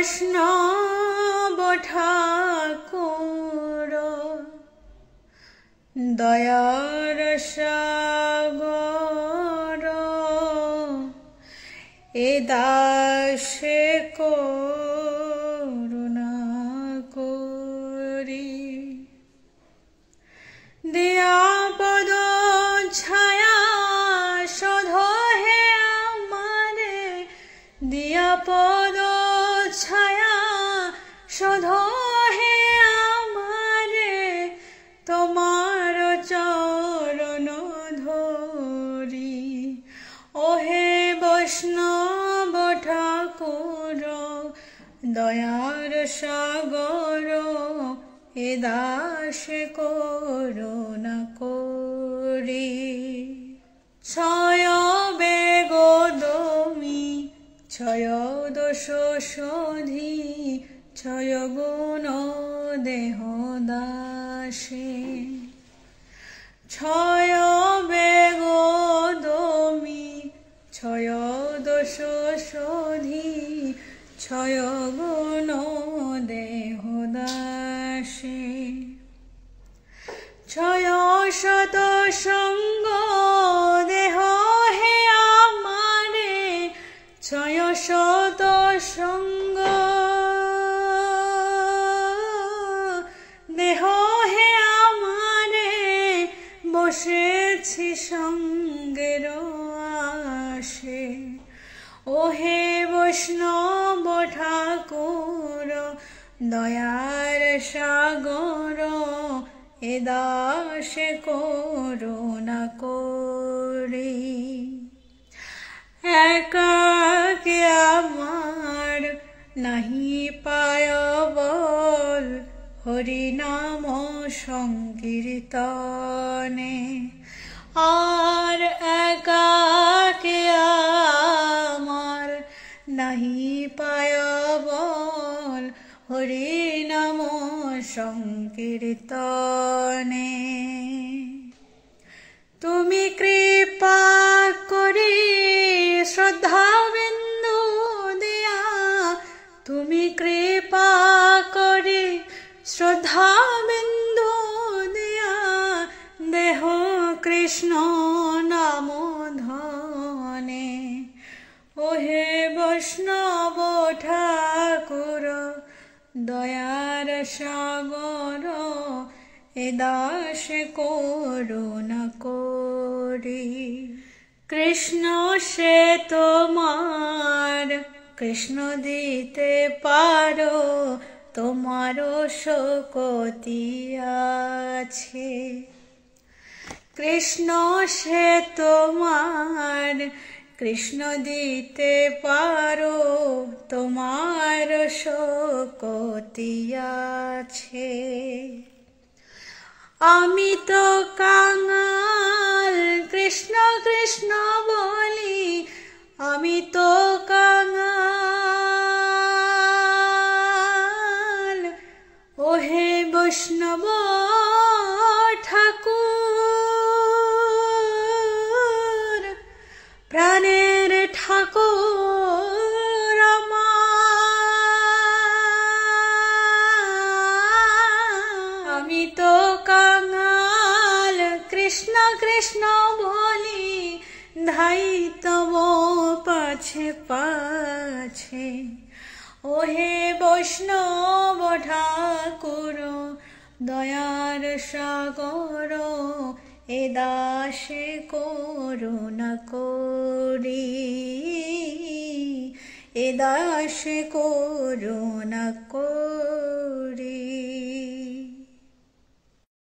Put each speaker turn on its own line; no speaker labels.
বৈষ্ণব ঠাকুর দয়ার সাগর এ দাসে করুণা করি দিয়া পদ ছায়া শোধ হে আমারে দিয়া পদ ছায়া শোধ হে আমারে তোমার চরণ ধরি ওহে বৈষ্ণব ঠাকুর দয়ার সাগর এ দাসে করুণা করি ছয় বেগোদমি ছয় দোষ শোধি ছয় গুণ দেহ দাসে ছয় বেগোদমি ছয় দোষ শোধি ছয় গুণ দেহ দাসে ছয় শত সঙ্গ দেহ হে আমারে ছয় শত সঙ্গ দেহ হে আমারে বসেছি সঙ্গের আসে ওহে বৈষ্ণব ঠাকুর দয়ার সাগর এ দাসে করুণা করি একাকে আমার নাহি পায় বল হরি নাম সংকীর্তনে আর একাকে আমার নাহি পায় বল হরি নাম সংকীর্তনে তুমি কৃপা করি শ্রদ্ধা বিন্দু দিয়া তুমি কৃপা করি শ্রদ্ধা বিন্দু দিয়া দেহ কৃষ্ণ নাম ধনে ওহে বৈষ্ণব ঠাকুর দয়ার সাগর এ দাসে করুণা করি কৃষ্ণ সে তোমার কৃষ্ণ দিতে পারো তোমারও শক্তি আছে কৃষ্ণ সে তোমার কৃষ্ণ দিতে পারো তোমার শক্তি আছে আমি তো কাঙাল কৃষ্ণ কৃষ্ণ বলি আমি তো কাঙাল ওহে বৈষ্ণব ঠাকুর প্রাণের ঠাকুর আমি তো কাঙাল কৃষ্ণ কৃষ্ণ বলি ধাই তব পাছে পাছে ওহে বৈষ্ণব ঠাকুর দয়ার সাগর এ দাসে করুণা করি এ দাসে করুণা করি।